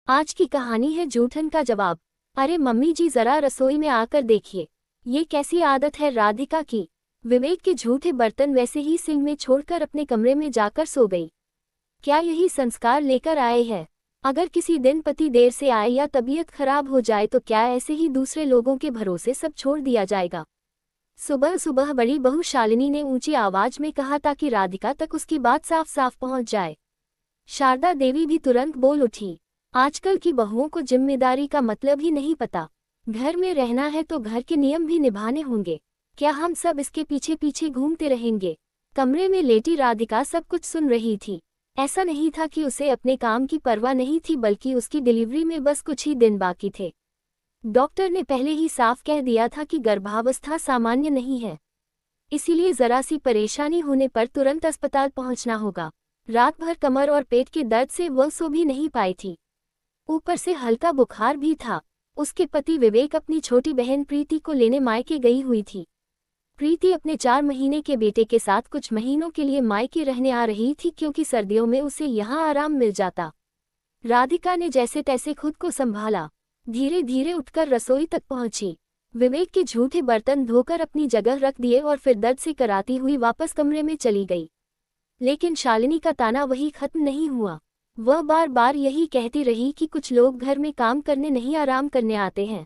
आज की कहानी है जूठन का जवाब। अरे मम्मी जी जरा रसोई में आकर देखिए, ये कैसी आदत है राधिका की। विवेक के झूठे बर्तन वैसे ही सिंक में छोड़कर अपने कमरे में जाकर सो गई। क्या यही संस्कार लेकर आए हैं? अगर किसी दिन पति देर से आए या तबीयत खराब हो जाए तो क्या ऐसे ही दूसरे लोगों के भरोसे सब छोड़ दिया जाएगा? सुबह सुबह बड़ी बहू शालिनी ने ऊंची आवाज में कहा ताकि राधिका तक उसकी बात साफ साफ पहुंच जाए। शारदा देवी भी तुरंत बोल उठी, आजकल की बहुओं को जिम्मेदारी का मतलब ही नहीं पता। घर में रहना है तो घर के नियम भी निभाने होंगे। क्या हम सब इसके पीछे पीछे घूमते रहेंगे? कमरे में लेटी राधिका सब कुछ सुन रही थी। ऐसा नहीं था कि उसे अपने काम की परवाह नहीं थी, बल्कि उसकी डिलीवरी में बस कुछ ही दिन बाकी थे। डॉक्टर ने पहले ही साफ कह दिया था कि गर्भावस्था सामान्य नहीं है, इसीलिए जरा सी परेशानी होने पर तुरंत अस्पताल पहुंचना होगा। रात भर कमर और पेट के दर्द से वह सो भी नहीं पाई थी, ऊपर से हल्का बुखार भी था। उसके पति विवेक अपनी छोटी बहन प्रीति को लेने मायके गई हुई थी। प्रीति अपने 4 महीने के बेटे के साथ कुछ महीनों के लिए मायके रहने आ रही थी, क्योंकि सर्दियों में उसे यहाँ आराम मिल जाता। राधिका ने जैसे तैसे खुद को संभाला, धीरे धीरे उठकर रसोई तक पहुंची। विवेक के झूठे बर्तन धोकर अपनी जगह रख दिए और फिर दर्द से कराती हुई वापस कमरे में चली गई। लेकिन शालिनी का ताना वही खत्म नहीं हुआ। वह बार बार यही कहती रही कि कुछ लोग घर में काम करने नहीं आराम करने आते हैं।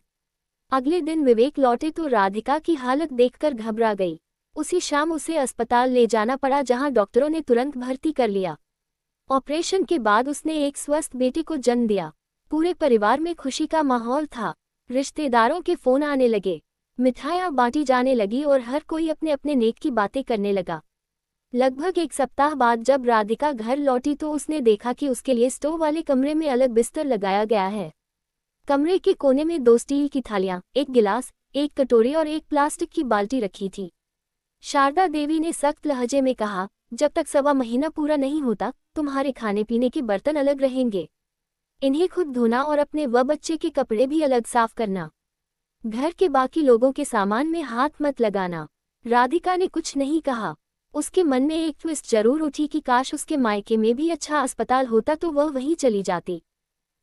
अगले दिन विवेक लौटे तो राधिका की हालत देखकर घबरा गई। उसी शाम उसे अस्पताल ले जाना पड़ा, जहां डॉक्टरों ने तुरंत भर्ती कर लिया। ऑपरेशन के बाद उसने एक स्वस्थ बेटे को जन्म दिया। पूरे परिवार में खुशी का माहौल था। रिश्तेदारों के फोन आने लगे, मिठाइयाँ बांटी जाने लगी और हर कोई अपने अपने नेक की बातें करने लगा। लगभग 1 सप्ताह बाद जब राधिका घर लौटी तो उसने देखा कि उसके लिए स्टोव वाले कमरे में अलग बिस्तर लगाया गया है। कमरे के कोने में 2 स्टील की थालियां, 1 गिलास, 1 कटोरी और 1 प्लास्टिक की बाल्टी रखी थी। शारदा देवी ने सख्त लहजे में कहा, जब तक 1.25 महीना पूरा नहीं होता तुम्हारे खाने पीने के बर्तन अलग रहेंगे। इन्हें खुद धोना और अपने व बच्चे के कपड़े भी अलग साफ करना। घर के बाकी लोगों के सामान में हाथ मत लगाना। राधिका ने कुछ नहीं कहा। उसके मन में एक ट्विस्ट जरूर उठी कि काश उसके मायके में भी अच्छा अस्पताल होता तो वह वहीं चली जाती।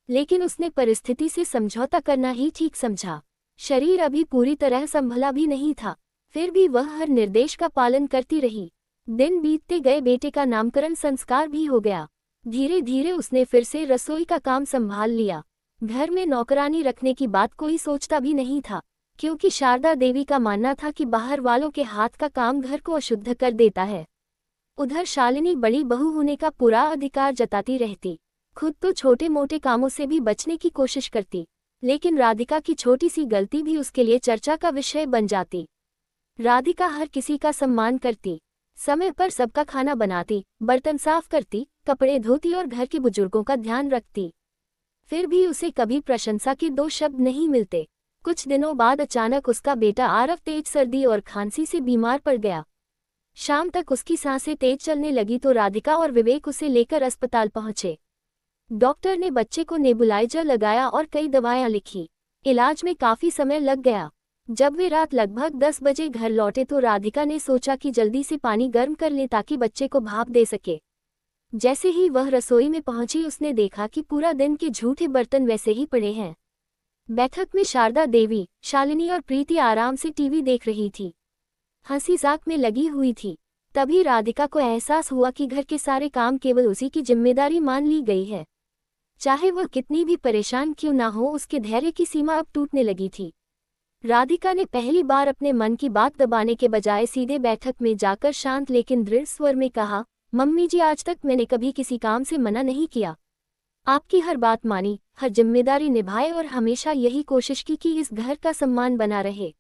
लेकिन उसने परिस्थिति से समझौता करना ही ठीक समझा। शरीर अभी पूरी तरह संभला भी नहीं था, फिर भी वह हर निर्देश का पालन करती रही। दिन बीतते गए, बेटे का नामकरण संस्कार भी हो गया। धीरे धीरे उसने फिर से रसोई का काम संभाल लिया। घर में नौकरानी रखने की बात कोई सोचता भी नहीं था, क्योंकि शारदा देवी का मानना था कि बाहर वालों के हाथ का काम घर को अशुद्ध कर देता है। उधर शालिनी बड़ी बहू होने का पूरा अधिकार जताती रहती, खुद तो छोटे मोटे कामों से भी बचने की कोशिश करती, लेकिन राधिका की छोटी सी गलती भी उसके लिए चर्चा का विषय बन जाती। राधिका हर किसी का सम्मान करती, समय पर सबका खाना बनाती, बर्तन साफ करती, कपड़े धोती और घर के बुजुर्गों का ध्यान रखती। फिर भी उसे कभी प्रशंसा के 2 शब्द नहीं मिलते। कुछ दिनों बाद अचानक उसका बेटा आरव तेज सर्दी और खांसी से बीमार पड़ गया। शाम तक उसकी सांसें तेज चलने लगी तो राधिका और विवेक उसे लेकर अस्पताल पहुंचे। डॉक्टर ने बच्चे को नेबुलाइजर लगाया और कई दवाएं लिखी। इलाज में काफी समय लग गया। जब वे रात लगभग 10 बजे घर लौटे तो राधिका ने सोचा कि जल्दी से पानी गर्म कर ले ताकि बच्चे को भाप दे सके। जैसे ही वह रसोई में पहुंची उसने देखा कि पूरा दिन के झूठे बर्तन वैसे ही पड़े हैं। बैठक में शारदा देवी, शालिनी और प्रीति आराम से टीवी देख रही थी, हंसी मजाक में लगी हुई थी। तभी राधिका को एहसास हुआ कि घर के सारे काम केवल उसी की जिम्मेदारी मान ली गई है। चाहे वह कितनी भी परेशान क्यों ना हो, उसके धैर्य की सीमा अब टूटने लगी थी। राधिका ने पहली बार अपने मन की बात दबाने के बजाय सीधे बैठक में जाकर शांत लेकिन दृढ़ स्वर में कहा, मम्मी जी आज तक मैंने कभी किसी काम से मना नहीं किया। आपकी हर बात मानी, हर जिम्मेदारी निभाए और हमेशा यही कोशिश की कि इस घर का सम्मान बना रहे।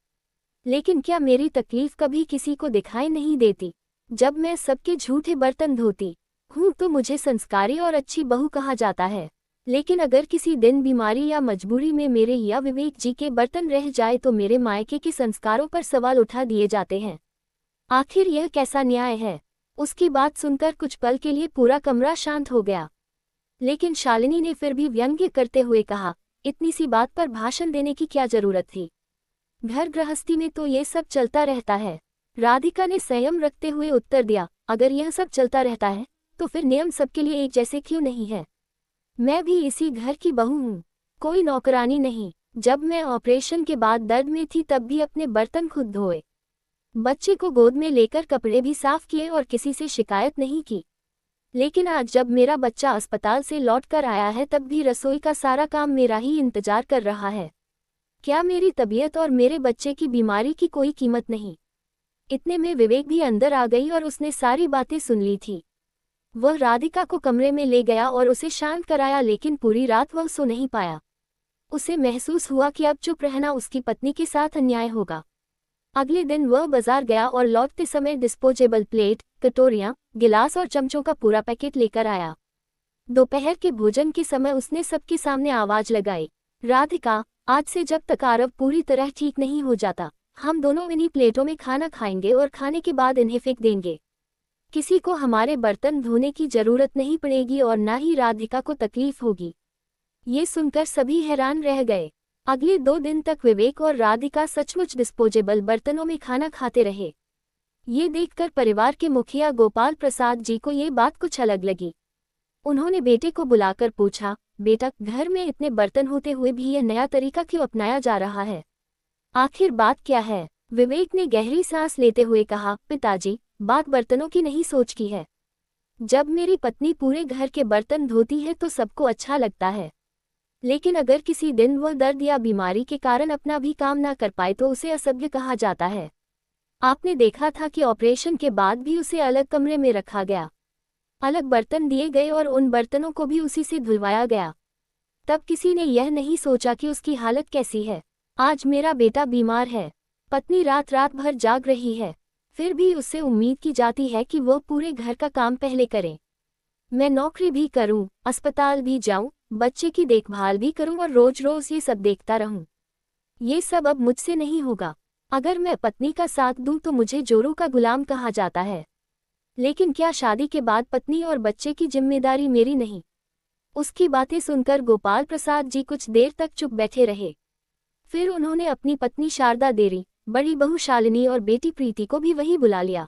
लेकिन क्या मेरी तकलीफ कभी किसी को दिखाई नहीं देती? जब मैं सबके झूठे बर्तन धोती हूँ तो मुझे संस्कारी और अच्छी बहू कहा जाता है, लेकिन अगर किसी दिन बीमारी या मजबूरी में मेरे या विवेक जी के बर्तन रह जाए तो मेरे मायके के संस्कारों पर सवाल उठा दिए जाते हैं। आखिर यह कैसा न्याय है? उसकी बात सुनकर कुछ पल के लिए पूरा कमरा शांत हो गया। लेकिन शालिनी ने फिर भी व्यंग्य करते हुए कहा, इतनी सी बात पर भाषण देने की क्या जरूरत थी? घर गृहस्थी में तो ये सब चलता रहता है। राधिका ने संयम रखते हुए उत्तर दिया, अगर यह सब चलता रहता है तो फिर नियम सबके लिए एक जैसे क्यों नहीं है? मैं भी इसी घर की बहू हूँ, कोई नौकरानी नहीं। जब मैं ऑपरेशन के बाद दर्द में थी तब भी अपने बर्तन खुद धोए, बच्चे को गोद में लेकर कपड़े भी साफ किए और किसी से शिकायत नहीं की। लेकिन आज जब मेरा बच्चा अस्पताल से लौट कर आया है तब भी रसोई का सारा काम मेरा ही इंतजार कर रहा है। क्या मेरी तबीयत और मेरे बच्चे की बीमारी की कोई कीमत नहीं? इतने में विवेक भी अंदर आ गई और उसने सारी बातें सुन ली थी। वह राधिका को कमरे में ले गया और उसे शांत कराया, लेकिन पूरी रात वह सो नहीं पाया। उसे महसूस हुआ कि अब चुप रहना उसकी पत्नी के साथ अन्याय होगा। अगले दिन वह बाजार गया और लौटते समय डिस्पोजेबल प्लेट, कटोरियां, गिलास और चमचों का पूरा पैकेट लेकर आया। दोपहर के भोजन के समय उसने सबके सामने आवाज लगाई, राधिका, आज से जब तक आरव पूरी तरह ठीक नहीं हो जाता, हम दोनों इन्हीं प्लेटों में खाना खाएंगे और खाने के बाद इन्हें फेंक देंगे। किसी को हमारे बर्तन धोने की जरूरत नहीं पड़ेगी और ना ही राधिका को तकलीफ होगी। ये सुनकर सभी हैरान रह गए। अगले 2 दिन तक विवेक और राधिका सचमुच डिस्पोजेबल बर्तनों में खाना खाते रहे। ये देखकर परिवार के मुखिया गोपाल प्रसाद जी को ये बात कुछ अलग लगी। उन्होंने बेटे को बुलाकर पूछा, बेटा, घर में इतने बर्तन होते हुए भी यह नया तरीका क्यों अपनाया जा रहा है? आखिर बात क्या है? विवेक ने गहरी सांस लेते हुए कहा, पिताजी, बात बर्तनों की नहीं, सोच की है। जब मेरी पत्नी पूरे घर के बर्तन धोती है तो सबको अच्छा लगता है, लेकिन अगर किसी दिन वह दर्द या बीमारी के कारण अपना भी काम ना कर पाए तो उसे असभ्य कहा जाता है। आपने देखा था कि ऑपरेशन के बाद भी उसे अलग कमरे में रखा गया, अलग बर्तन दिए गए और उन बर्तनों को भी उसी से धुलवाया गया। तब किसी ने यह नहीं सोचा कि उसकी हालत कैसी है। आज मेरा बेटा बीमार है, पत्नी रात रात भर जाग रही है, फिर भी उससे उम्मीद की जाती है कि वह पूरे घर का काम पहले करे। मैं नौकरी भी करूं, अस्पताल भी जाऊं, बच्चे की देखभाल भी करूं और रोज रोज ये सब देखता रहूं। ये सब अब मुझसे नहीं होगा। अगर मैं पत्नी का साथ दूं तो मुझे जोरों का गुलाम कहा जाता है, लेकिन क्या शादी के बाद पत्नी और बच्चे की जिम्मेदारी मेरी नहीं? उसकी बातें सुनकर गोपाल प्रसाद जी कुछ देर तक चुप बैठे रहे। फिर उन्होंने अपनी पत्नी शारदा देवी, बड़ी बहू शालिनी और बेटी प्रीति को भी वहीं बुला लिया।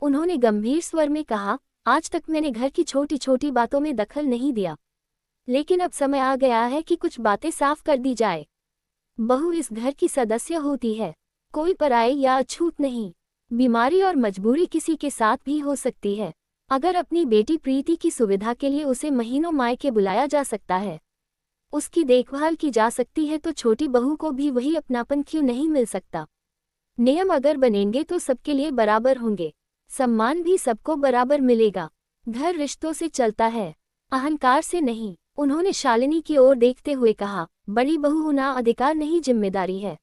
उन्होंने गंभीर स्वर में कहा, आज तक मैंने घर की छोटी छोटी बातों में दखल नहीं दिया, लेकिन अब समय आ गया है कि कुछ बातें साफ कर दी जाए। बहू इस घर की सदस्य होती है, कोई पराई या अछूत नहीं। बीमारी और मजबूरी किसी के साथ भी हो सकती है। अगर अपनी बेटी प्रीति की सुविधा के लिए उसे महीनों मायके बुलाया जा सकता है, उसकी देखभाल की जा सकती है, तो छोटी बहू को भी वही अपनापन क्यों नहीं मिल सकता? नियम अगर बनेंगे तो सबके लिए बराबर होंगे, सम्मान भी सबको बराबर मिलेगा। घर रिश्तों से चलता है, अहंकार से नहीं। उन्होंने शालिनी की ओर देखते हुए कहा, बड़ी बहू होना अधिकार नहीं, जिम्मेदारी है।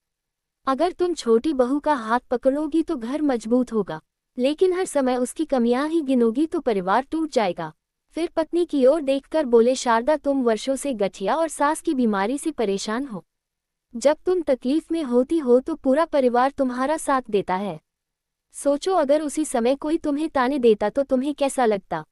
अगर तुम छोटी बहू का हाथ पकड़ोगी तो घर मजबूत होगा, लेकिन हर समय उसकी कमियां ही गिनोगी तो परिवार टूट जाएगा। फिर पत्नी की ओर देखकर बोले, शारदा, तुम वर्षों से गठिया और सांस की बीमारी से परेशान हो। जब तुम तकलीफ में होती हो तो पूरा परिवार तुम्हारा साथ देता है। सोचो, अगर उसी समय कोई तुम्हें ताने देता तो तुम्हें कैसा लगता?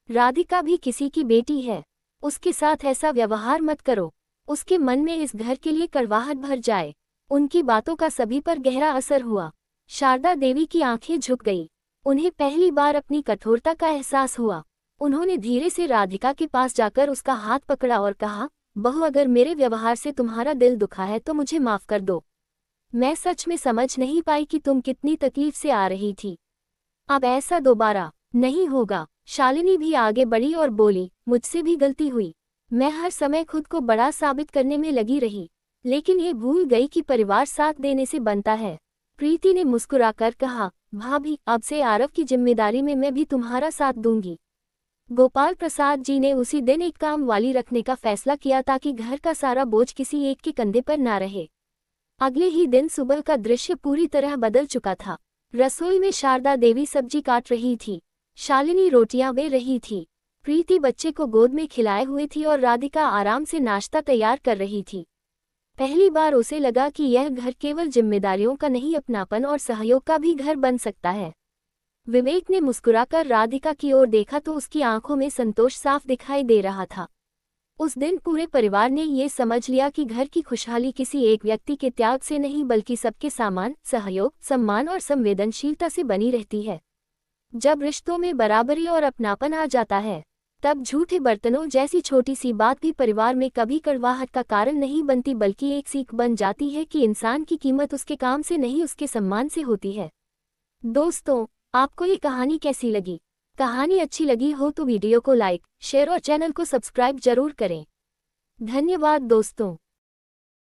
राधिका भी किसी की बेटी है, उसके साथ ऐसा व्यवहार मत करो, उसके मन में इस घर के लिए कड़वाहट भर जाए। उनकी बातों का सभी पर गहरा असर हुआ। शारदा देवी की आंखें झुक गई, उन्हें पहली बार अपनी कठोरता का एहसास हुआ। उन्होंने धीरे से राधिका के पास जाकर उसका हाथ पकड़ा और कहा, बहू, अगर मेरे व्यवहार से तुम्हारा दिल दुखा है तो मुझे माफ कर दो। मैं सच में समझ नहीं पाई कि तुम कितनी तकलीफ से आ रही थी। अब ऐसा दोबारा नहीं होगा। शालिनी भी आगे बढ़ी और बोली, मुझसे भी गलती हुई। मैं हर समय खुद को बड़ा साबित करने में लगी रही, लेकिन ये भूल गई कि परिवार साथ देने से बनता है। प्रीति ने मुस्कुराकर कहा, भाभी, अब से आरव की जिम्मेदारी में मैं भी तुम्हारा साथ दूंगी। गोपाल प्रसाद जी ने उसी दिन एक काम वाली रखने का फैसला किया ताकि घर का सारा बोझ किसी एक के कंधे पर ना रहे। अगले ही दिन सुबह का दृश्य पूरी तरह बदल चुका था। रसोई में शारदा देवी सब्जी काट रही थी, शालिनी रोटियां बेल रही थी, प्रीति बच्चे को गोद में खिलाए हुए थी और राधिका आराम से नाश्ता तैयार कर रही थी। पहली बार उसे लगा कि यह घर केवल जिम्मेदारियों का नहीं, अपनापन और सहयोग का भी घर बन सकता है। विवेक ने मुस्कुराकर राधिका की ओर देखा तो उसकी आंखों में संतोष साफ दिखाई दे रहा था। उस दिन पूरे परिवार ने ये समझ लिया कि घर की खुशहाली किसी एक व्यक्ति के त्याग से नहीं, बल्कि सबके सामान, सहयोग, सम्मान और संवेदनशीलता से बनी रहती है। जब रिश्तों में बराबरी और अपनापन आ जाता है तब झूठे बर्तनों जैसी छोटी सी बात भी परिवार में कभी कड़वाहट का कारण नहीं बनती, बल्कि एक सीख बन जाती है कि इंसान की कीमत उसके काम से नहीं उसके सम्मान से होती है। दोस्तों, आपको ये कहानी कैसी लगी? कहानी अच्छी लगी हो तो वीडियो को लाइक, शेयर और चैनल को सब्सक्राइब जरूर करें। धन्यवाद दोस्तों।